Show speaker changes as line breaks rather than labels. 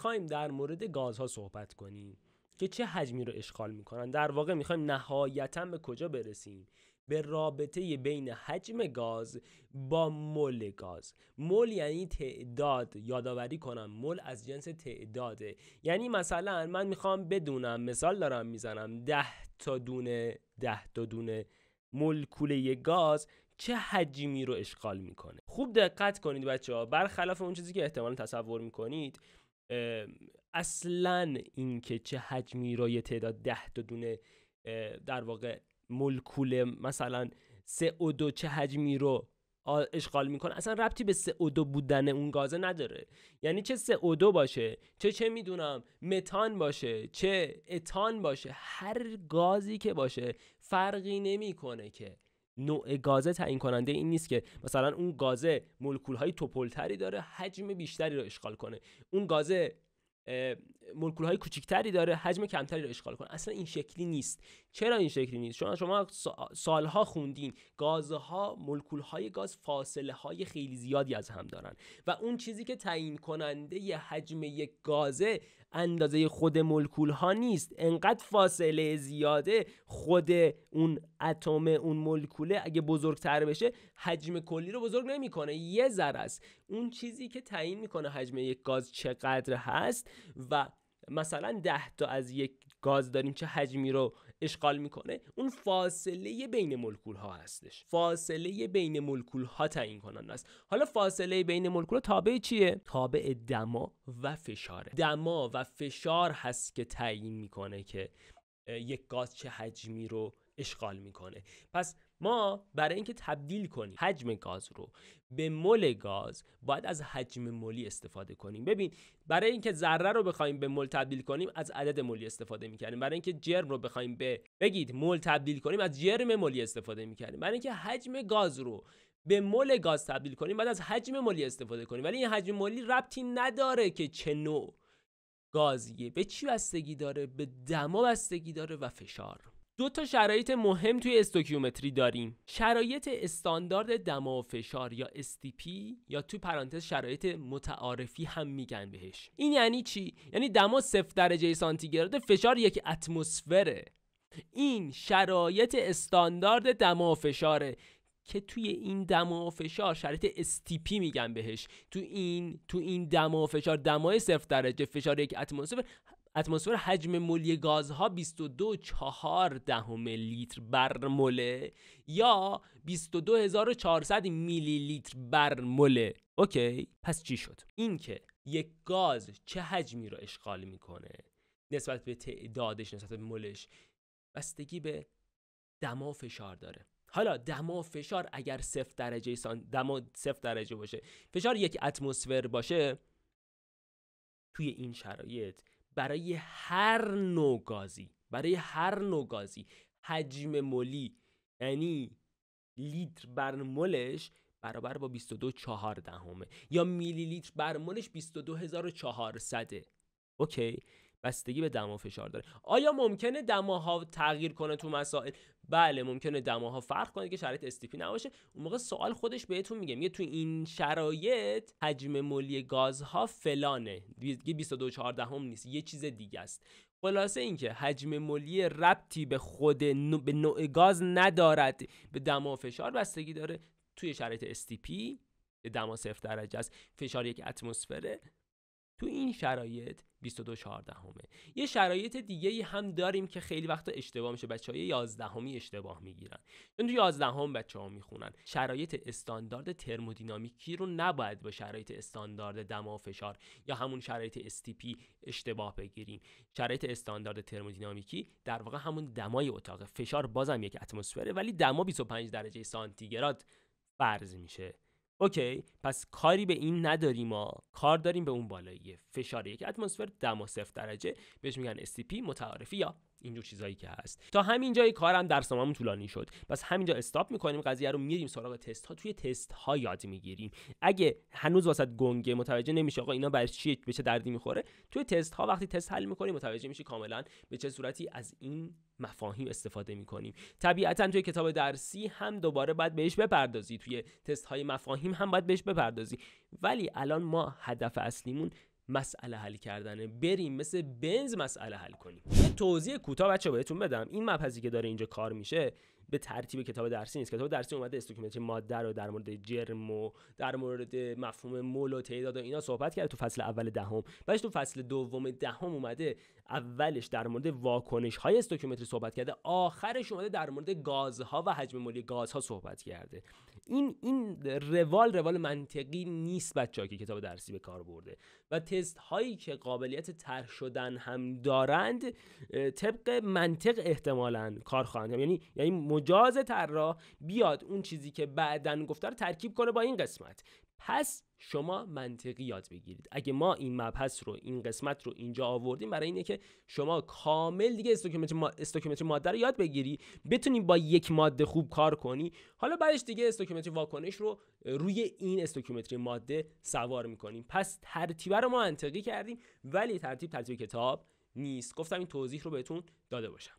میخوایم در مورد گازها صحبت کنیم که چه حجمی رو اشغال میکنن. در واقع میخوایم نهایتاً به کجا برسیم؟ به رابطه بین حجم گاز با مول گاز. مول یعنی تعداد، یادآوری کنم مول از جنس تعداده. یعنی مثلا من میخوام بدونم، مثال دارم میزنم، 10 تا دونه مولکوله گاز چه حجمی رو اشغال میکنه. خوب دقت کنید بچه‌ها، برخلاف اون چیزی که احتمالاً تصور میکنید، اصلاً این که چه حجمی رو یه تعداد 10 تا دونه در واقع مولکول مثلا CO2 چه حجمی رو اشغال میکنه اصلا ربطی به CO2 بودن اون گازه نداره. یعنی چه CO2 باشه، چه میدونم متان باشه، چه اتان باشه، هر گازی که باشه فرقی نمیکنه که نوع گازه تعیین کننده این نیست که مثلا اون گازه مولکول های توپلتری داره حجم بیشتری رو اشغال کنه، اون گازه مولکول های کوچکتری داره حجم کمتری رو اشغال کنه. اصلا این شکلی نیست. چرا این شکلی نیست؟ شما سالها خوندین گازها، مولکول های گاز فاصله های خیلی زیادی از هم دارن و اون چیزی که تعیین کننده ی حجم یک گازه اندازه خود مولکول ها نیست. انقدر فاصله زیاده، خود اون اتم اون مولکوله اگه بزرگتر بشه حجم کلی رو بزرگ نمیکنه، یه ذره است. اون چیزی که تعیین میکنه حجم یک گاز چقدر هست و مثلا 10 تا از یک گاز داریم چه حجمی رو اشغال میکنه، اون فاصله بین مولکول ها هستش. فاصله بین مولکول ها تعیین کننده است. حالا فاصله بین مولکول ها تابع چیه؟ تابع دما و فشاره. دما و فشار هست که تعیین میکنه که یک گاز چه حجمی رو اشغال میکنه. پس ما برای اینکه تبدیل کنیم حجم گاز رو به مول گاز باید از حجم مولی استفاده کنیم. ببین، برای اینکه ذره رو بخوایم به مول تبدیل کنیم از عدد مولی استفاده میکنیم. برای اینکه جرم رو بخوایم بگید مول تبدیل کنیم از جرم مولی استفاده میکنیم. برای اینکه حجم گاز رو به مول گاز تبدیل کنیم بعد از حجم مولی استفاده کنیم. ولی این حجم مولی ربطی نداره که چه نوع گازیه، به چی بستگی داره؟ به دما بستگی داره و فشار. دو تا شرایط مهم توی استوکیومتری داریم. شرایط استاندارد دما و فشار یا STP یا توی پرانتز شرایط متعارفی هم میگن بهش. این یعنی چی؟ یعنی دما 0 درجه سانتیگراد، فشار 1 اتمسفره. این شرایط استاندارد دما و فشاره که توی این دما و فشار شرایط STP میگن بهش. تو این دما و فشار، دمای 0 درجه، فشار 1 اتمسفر، حجم مولی گازها 22.4 لیتر بر مول یا 22400 میلی لیتر بر مول. اوکی، پس چی شد؟ این که یک گاز چه حجمی رو اشغال میکنه نسبت به تعدادش، نسبت به مولش، بستگی به دما و فشار داره. حالا دما و فشار اگر 0 درجه دما 0 درجه باشه، فشار 1 اتمسفر باشه، توی این شرایط برای هر نوع گازی حجم مولی یعنی لیتر بر مولش برابر با 22.4 یا میلی لیتر بر مولش 22400. اوکی، بستگی به دما و فشار داره. آیا ممکنه دماها تغییر کنه تو مسائل؟ بله ممکنه دماها فرق کنه که شرایط استیپی نباشه. اون موقع سوال خودش بهتون میگه تو این شرایط حجم مولی گازها فلانه، دیگه 22.4 نیست، یه چیز دیگه است. خلاصه اینکه حجم مولی ربطی به خود به نوع گاز ندارد، به دما و فشار بستگی داره. توی شرایط استیپی دما 0 درجه است، فشار 1 اتمسفره، تو این شرایط 22.4. یه شرایط دیگه هم داریم که خیلی وقتا اشتباه میشه، بچهای 11 اشتباه میگیرن. چون تو 11 بچه‌ها میخونن شرایط استاندارد ترمودینامیکی رو نباید با شرایط استاندارد دما و فشار یا همون شرایط STP اشتباه بگیریم. شرایط استاندارد ترمودینامیکی در واقع همون دمای اتاق، فشار بازم 1 اتمسفره ولی دما 25 درجه سانتیگراد فرض میشه. اوکی، پس کاری به این نداریم، ما کار داریم به اون بالاییه، فشار 1 اتمسفر، دما 0 درجه، بهش میگن STP متعارفی یا اینجور چیزایی که هست. تا همین جای کارم درسمون طولانی شد، پس همینجا استاپ میکنیم قضیه رو، میریم سراغ تست ها. توی تست ها یاد میگیریم. اگه هنوز واسط گنگه، متوجه نمیشه آقا اینا برای چی، به چه دردی میخوره، توی تست ها وقتی تست حل میکنیم متوجه میشی کاملا به چه صورتی از این مفاهیم استفاده میکنیم. طبیعتا توی کتاب درسی هم دوباره باید بهش بپردازی، توی تست های مفاهیم هم باید بهش بپردازی، ولی الان ما هدف اصلیمون مسئله حل کردنه. بریم مثل بنز مسئله حل کنیم. یه توضیح کوتاه بچه بهتون بدم. این مبحثی که داره اینجا کار میشه به ترتیب کتاب درسی نیست. کتاب درسی اومده استوکیومتری ماده رو در مورد جرم و در مورد مفهوم مول و تعداد و اینا صحبت کرده تو فصل اول دهم. بعدش تو فصل دوم دهم اومده اولش در مورد واکنش های استوکیومتری صحبت کرده، آخرش اومده در مورد گازها و حجم مولی گازها صحبت کرده. این روال منطقی نیست بچه‌ها که کتاب درسی به کار برده و تست هایی که قابلیت طرح شدن هم دارند طبق منطق احتمالاً کار خواهند. یعنی مجاز طراح بیاد اون چیزی که بعداً گفته رو ترکیب کنه با این قسمت. پس شما منطقی یاد بگیرید. اگه ما این مبحث رو، این قسمت رو اینجا آوردیم برای اینه که شما کامل دیگه استوکیومتری ماده رو یاد بگیری، بتونی با یک ماده خوب کار کنی. حالا بعدش دیگه استوکیومتری واکنش رو روی این استوکیومتری ماده سوار میکنیم. پس ترتیب رو ما منطقی کردیم، ولی ترتیب کتاب نیست. گفتم این توضیح رو بهتون داده باشم.